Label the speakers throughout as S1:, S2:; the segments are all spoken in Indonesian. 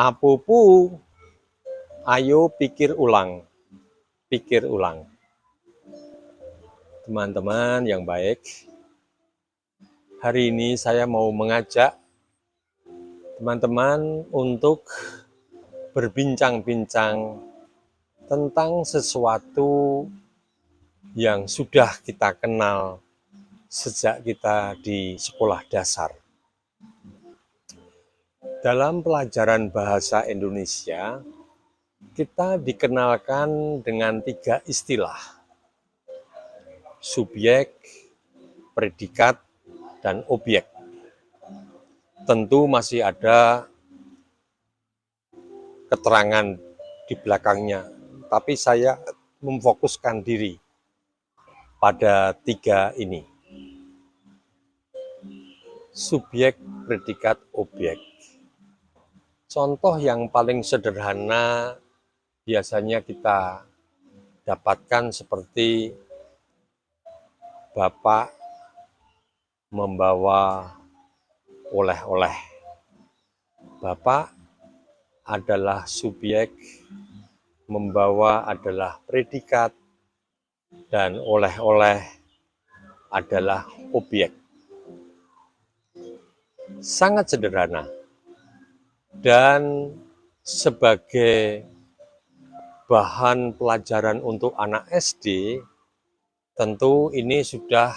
S1: Apupu, ayo pikir ulang, pikir ulang. Teman-teman yang baik, hari ini saya mau mengajak teman-teman untuk berbincang-bincang tentang sesuatu yang sudah kita kenal sejak kita di sekolah dasar. Dalam pelajaran bahasa Indonesia, kita dikenalkan dengan 3 istilah: subjek, predikat, dan objek. Tentu masih ada keterangan di belakangnya, tapi saya memfokuskan diri pada 3 ini. Subjek, predikat, objek. Contoh yang paling sederhana biasanya kita dapatkan seperti Bapak membawa oleh-oleh. Bapak adalah subjek, membawa adalah predikat, dan oleh-oleh adalah objek. Sangat sederhana. Dan sebagai bahan pelajaran untuk anak SD, tentu ini sudah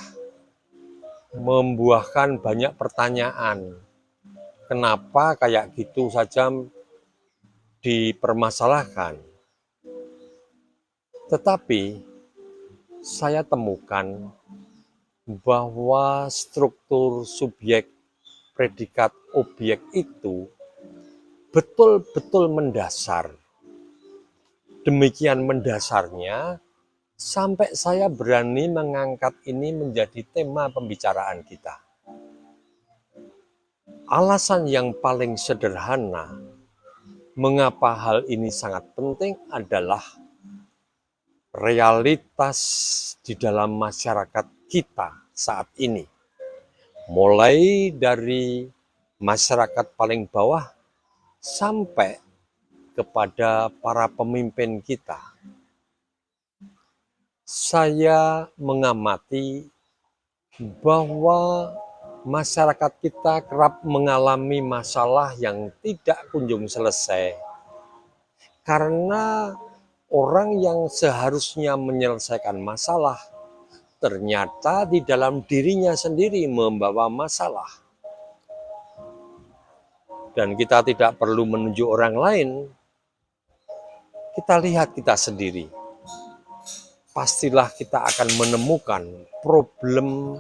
S1: membuahkan banyak pertanyaan. Kenapa kayak gitu saja dipermasalahkan? Tetapi saya temukan bahwa struktur subjek, predikat, objek itu betul-betul mendasar. Demikian mendasarnya sampai saya berani mengangkat ini menjadi tema pembicaraan kita. Alasan yang paling sederhana mengapa hal ini sangat penting adalah realitas di dalam masyarakat kita saat ini. Mulai dari masyarakat paling bawah sampai kepada para pemimpin kita. Saya mengamati bahwa masyarakat kita kerap mengalami masalah yang tidak kunjung selesai. Karena orang yang seharusnya menyelesaikan masalah, ternyata di dalam dirinya sendiri membawa masalah. Dan kita tidak perlu menunjuk orang lain, kita lihat kita sendiri. Pastilah kita akan menemukan problem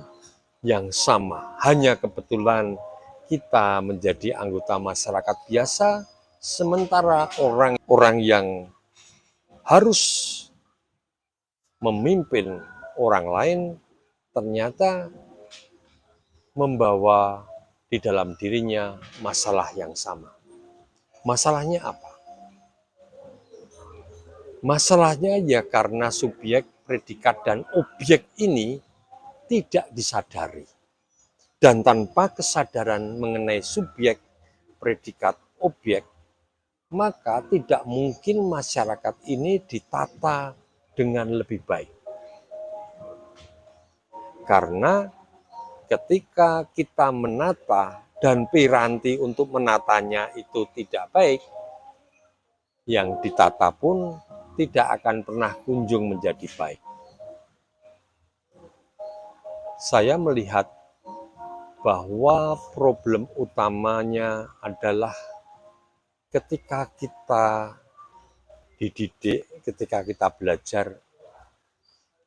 S1: yang sama. Hanya kebetulan kita menjadi anggota masyarakat biasa, sementara orang-orang yang harus memimpin orang lain ternyata membawa di dalam dirinya masalah yang sama. Masalahnya apa? Masalahnya ya karena subjek, predikat, dan objek ini tidak disadari. Dan tanpa kesadaran mengenai subjek, predikat, objek, maka tidak mungkin masyarakat ini ditata dengan lebih baik. Karena ketika kita menata dan piranti untuk menatanya itu tidak baik, yang ditata pun tidak akan pernah kunjung menjadi baik. Saya melihat bahwa problem utamanya adalah ketika kita dididik, ketika kita belajar,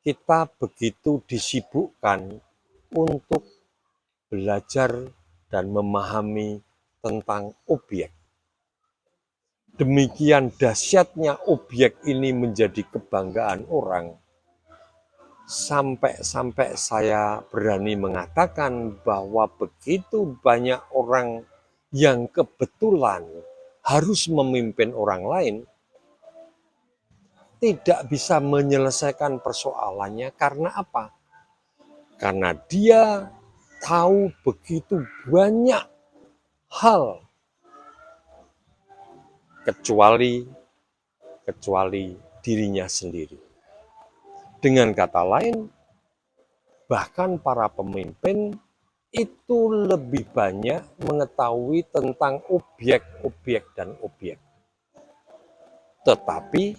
S1: kita begitu disibukkan untuk belajar dan memahami tentang objek. Demikian dahsyatnya objek ini menjadi kebanggaan orang, sampai saya berani mengatakan bahwa begitu banyak orang yang kebetulan harus memimpin orang lain, tidak bisa menyelesaikan persoalannya. Karena apa? Karena dia tahu begitu banyak hal kecuali dirinya sendiri. Dengan kata lain, bahkan para pemimpin itu lebih banyak mengetahui tentang objek dan objek. Tetapi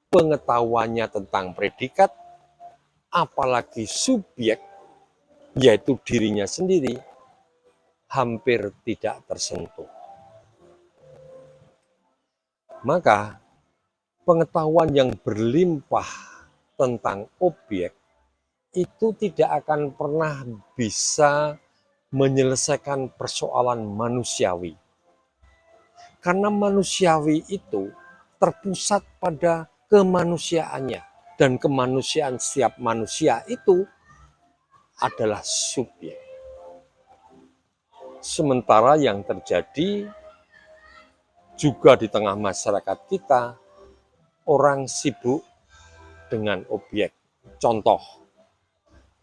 S1: pengetahuannya tentang predikat, apalagi subjek, yaitu dirinya sendiri, hampir tidak tersentuh. Maka pengetahuan yang berlimpah tentang objek itu tidak akan pernah bisa menyelesaikan persoalan manusiawi. Karena manusiawi itu terpusat pada kemanusiaannya. Dan kemanusiaan setiap manusia itu adalah subjek. Sementara yang terjadi juga di tengah masyarakat kita, orang sibuk dengan objek. Contoh,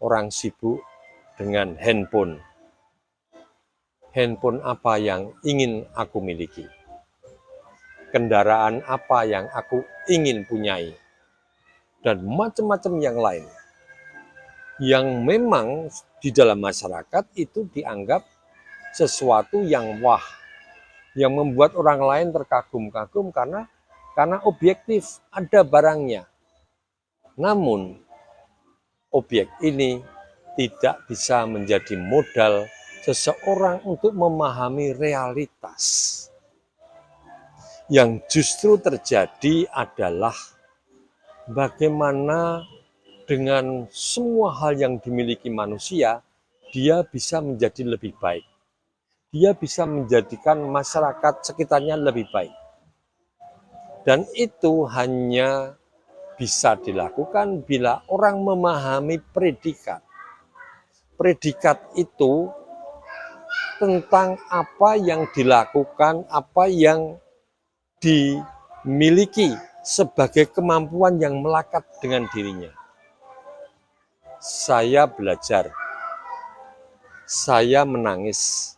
S1: orang sibuk dengan handphone. Handphone apa yang ingin aku miliki? Kendaraan apa yang aku ingin punyai? Dan macam-macam yang lain. Yang memang di dalam masyarakat itu dianggap sesuatu yang wah, yang membuat orang lain terkagum-kagum karena objektif, ada barangnya. Namun, objek ini tidak bisa menjadi modal seseorang untuk memahami realitas. Yang justru terjadi adalah bagaimana dengan semua hal yang dimiliki manusia, dia bisa menjadi lebih baik. Dia bisa menjadikan masyarakat sekitarnya lebih baik. Dan itu hanya bisa dilakukan bila orang memahami predikat. Predikat itu tentang apa yang dilakukan, apa yang dimiliki sebagai kemampuan yang melekat dengan dirinya. Saya belajar, saya menangis,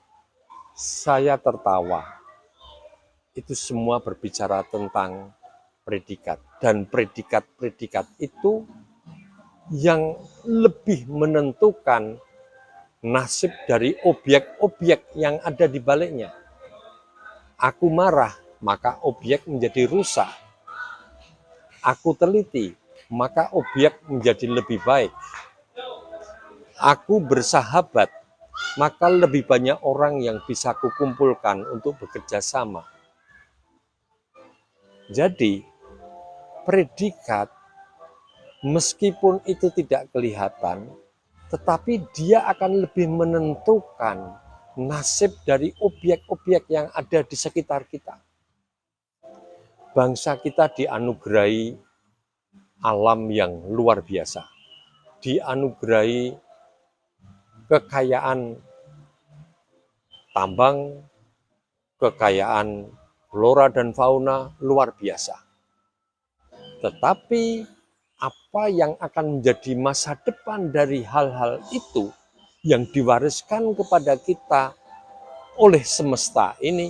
S1: saya tertawa. Itu semua berbicara tentang predikat. Dan predikat-predikat itu yang lebih menentukan nasib dari objek-objek yang ada di baliknya. Aku marah, maka objek menjadi rusak. Aku teliti, maka objek menjadi lebih baik. Aku bersahabat, maka lebih banyak orang yang bisa kukumpulkan untuk bekerja sama. Jadi, predikat, meskipun itu tidak kelihatan, tetapi dia akan lebih menentukan nasib dari objek-objek yang ada di sekitar kita. Bangsa kita dianugerahi alam yang luar biasa, dianugerahi kekayaan tambang, kekayaan flora dan fauna luar biasa. Tetapi apa yang akan menjadi masa depan dari hal-hal itu yang diwariskan kepada kita oleh semesta ini,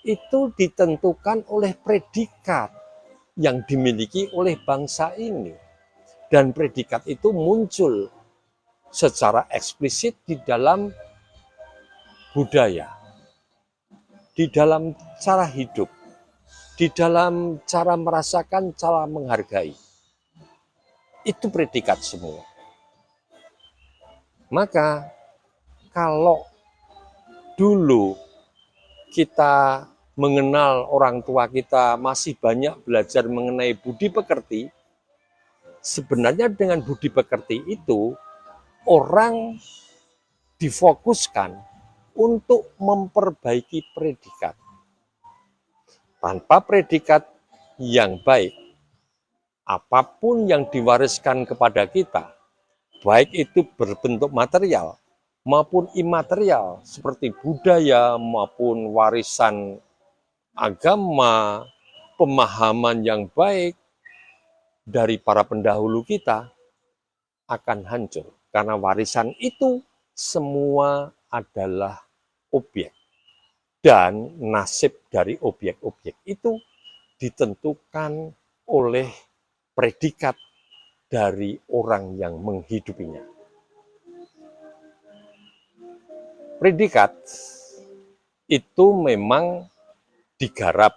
S1: itu ditentukan oleh predikat yang dimiliki oleh bangsa ini. Dan predikat itu muncul secara eksplisit di dalam budaya, di dalam cara hidup, di dalam cara merasakan, cara menghargai. Itu predikat semua. Maka kalau dulu kita mengenal orang tua kita masih banyak belajar mengenai budi pekerti, sebenarnya dengan budi pekerti itu orang difokuskan untuk memperbaiki predikat. Tanpa predikat yang baik, apapun yang diwariskan kepada kita, baik itu berbentuk material maupun imaterial, seperti budaya maupun warisan agama, pemahaman yang baik dari para pendahulu kita, akan hancur. Karena warisan itu semua adalah objek. Dan nasib dari objek-objek itu ditentukan oleh predikat dari orang yang menghidupinya. Predikat itu memang digarap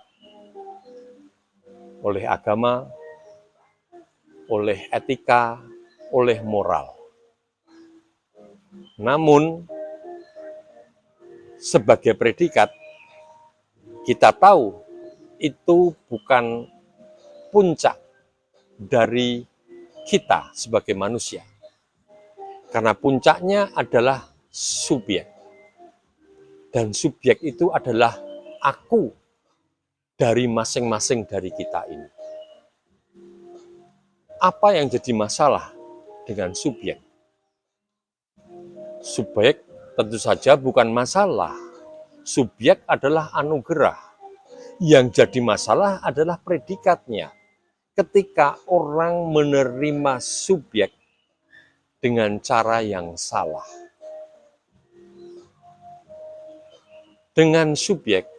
S1: oleh agama, oleh etika, oleh moral. Namun, sebagai predikat, kita tahu itu bukan puncak dari kita sebagai manusia. Karena puncaknya adalah subjek. Dan subjek itu adalah aku dari masing-masing dari kita ini. Apa yang jadi masalah dengan subjek? Subjek tentu saja bukan masalah. Subjek adalah anugerah. Yang jadi masalah adalah predikatnya. Ketika orang menerima subjek dengan cara yang salah. Dengan subjek,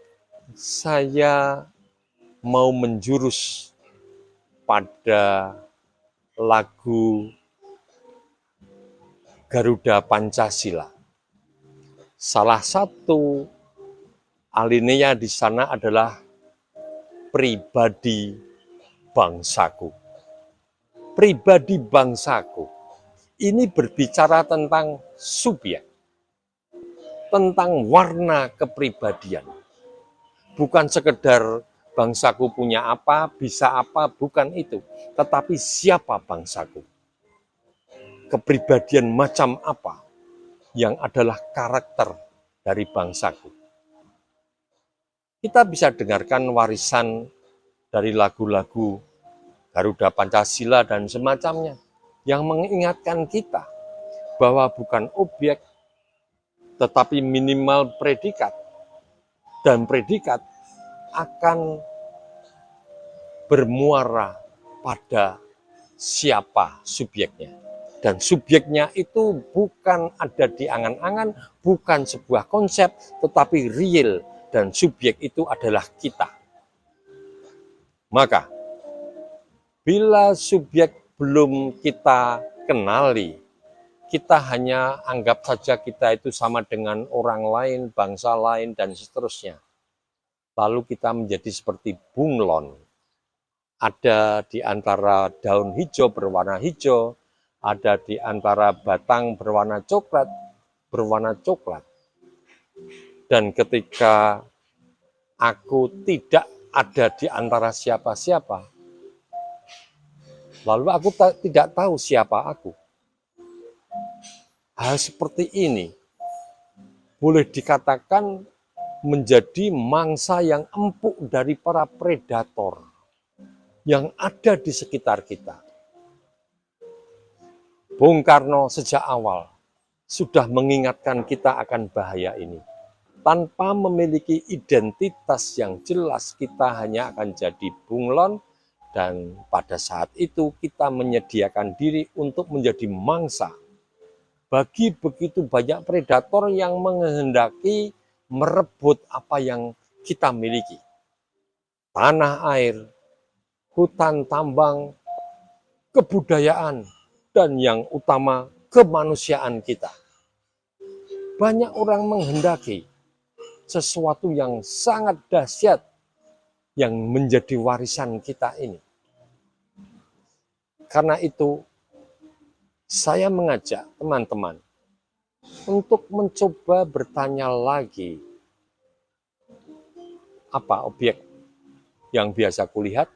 S1: saya mau menjurus pada lagu Garuda Pancasila. Salah satu alinea di sana adalah pribadi bangsaku. Pribadi bangsaku. Ini berbicara tentang subjek. Tentang warna kepribadian. Bukan sekedar bangsaku punya apa, bisa apa, bukan itu. Tetapi siapa bangsaku? Kepribadian macam apa yang adalah karakter dari bangsaku? Kita bisa dengarkan warisan dari lagu-lagu Garuda Pancasila dan semacamnya yang mengingatkan kita bahwa bukan objek tetapi minimal predikat, dan predikat akan bermuara pada siapa subjeknya. Dan subjeknya itu bukan ada di angan-angan, bukan sebuah konsep, tetapi real, dan subjek itu adalah kita. Maka, bila subjek belum kita kenali, kita hanya anggap saja kita itu sama dengan orang lain, bangsa lain, dan seterusnya. Lalu kita menjadi seperti bunglon. Ada di antara daun hijau berwarna hijau, ada di antara batang berwarna coklat. Dan ketika aku tidak ada di antara siapa-siapa, lalu aku tidak tahu siapa aku. Hal seperti ini boleh dikatakan menjadi mangsa yang empuk dari para predator yang ada di sekitar kita. Bung Karno sejak awal sudah mengingatkan kita akan bahaya ini. Tanpa memiliki identitas yang jelas, kita hanya akan jadi bunglon, dan pada saat itu kita menyediakan diri untuk menjadi mangsa bagi begitu banyak predator yang menghendaki merebut apa yang kita miliki. Tanah air, hutan tambang, kebudayaan, dan yang utama kemanusiaan kita. Banyak orang menghendaki sesuatu yang sangat dahsyat yang menjadi warisan kita ini. Karena itu, saya mengajak teman-teman untuk mencoba bertanya lagi, apa objek yang biasa kulihat,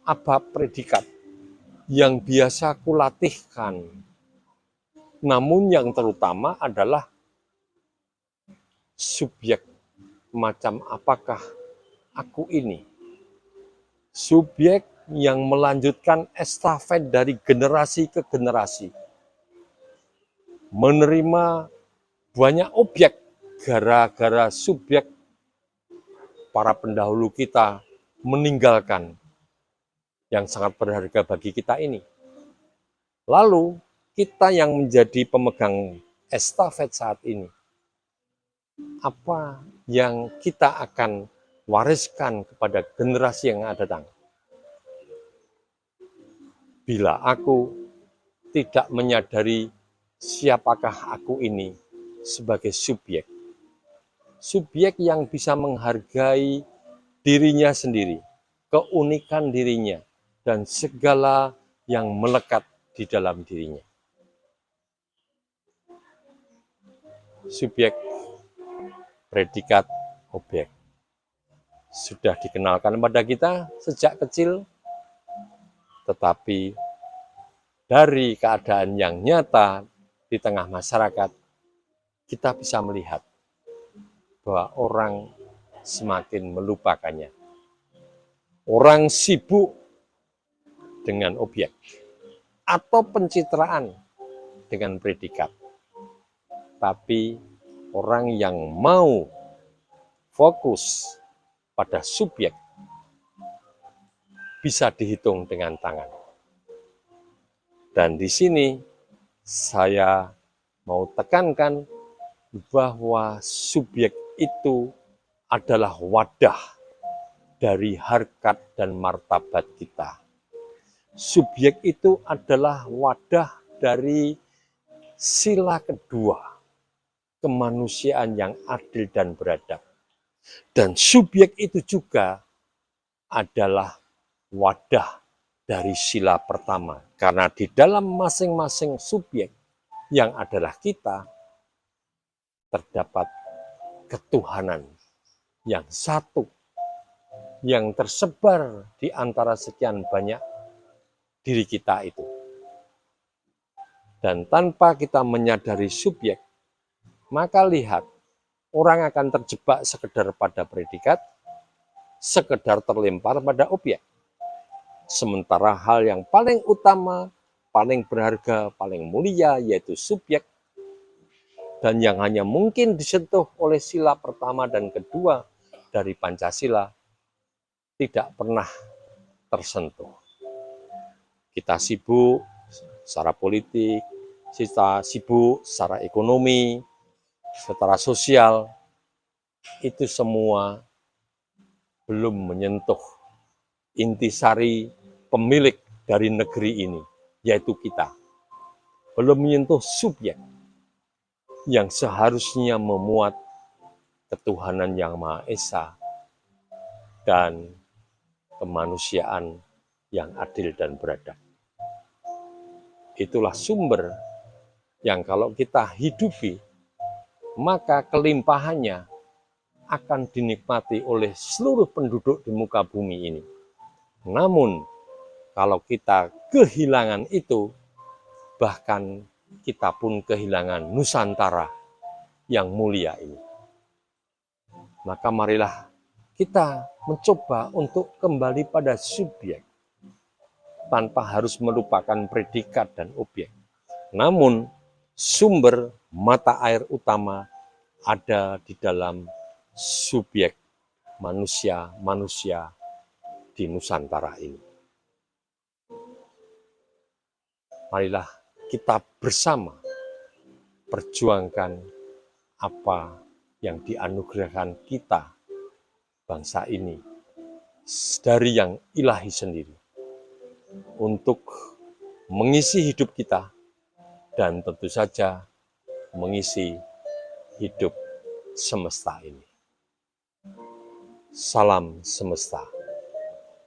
S1: apa predikat yang biasa kulatihkan, namun yang terutama adalah subjek macam apakah aku ini. Subjek yang melanjutkan estafet dari generasi ke generasi. Menerima banyak objek gara-gara subjek para pendahulu kita meninggalkan yang sangat berharga bagi kita ini. Lalu kita yang menjadi pemegang estafet saat ini apa yang kita akan wariskan kepada generasi yang akan datang. Bila aku tidak menyadari siapakah aku ini sebagai subjek. Subjek yang bisa menghargai dirinya sendiri, keunikan dirinya, dan segala yang melekat di dalam dirinya. Subjek, predikat, objek. Sudah dikenalkan pada kita sejak kecil, tetapi dari keadaan yang nyata di tengah masyarakat, kita bisa melihat bahwa orang semakin melupakannya. Orang sibuk dengan objek atau pencitraan dengan predikat. Tapi orang yang mau fokus pada subjek bisa dihitung dengan tangan. Dan di sini saya mau tekankan bahwa subjek itu adalah wadah dari harkat dan martabat kita. Subjek itu adalah wadah dari sila kedua, kemanusiaan yang adil dan beradab. Dan subjek itu juga adalah wadah dari sila pertama. Karena di dalam masing-masing subjek yang adalah kita, terdapat ketuhanan yang satu, yang tersebar di antara sekian banyak diri kita itu. Dan tanpa kita menyadari subjek, maka lihat, orang akan terjebak sekedar pada predikat, sekedar terlempar pada objek. Sementara hal yang paling utama, paling berharga, paling mulia, yaitu subjek, dan yang hanya mungkin disentuh oleh sila pertama dan kedua dari Pancasila, tidak pernah tersentuh. Kita sibuk secara politik, kita sibuk secara ekonomi, secara sosial, itu semua belum menyentuh intisari pemilik dari negeri ini, yaitu kita. Belum menyentuh subjek yang seharusnya memuat ketuhanan yang Maha Esa dan kemanusiaan yang adil dan beradab. Itulah sumber yang kalau kita hidupi, maka kelimpahannya akan dinikmati oleh seluruh penduduk di muka bumi ini. Namun, kalau kita kehilangan itu, bahkan kita pun kehilangan Nusantara yang mulia ini. Maka marilah kita mencoba untuk kembali pada subjek, tanpa harus melupakan predikat dan objek. Namun, sumber mata air utama ada di dalam subjek manusia-manusia di Nusantara ini. Marilah kita bersama perjuangkan apa yang dianugerahkan kita, bangsa ini, dari yang ilahi sendiri, untuk mengisi hidup kita, dan tentu saja mengisi hidup semesta ini. Salam semesta.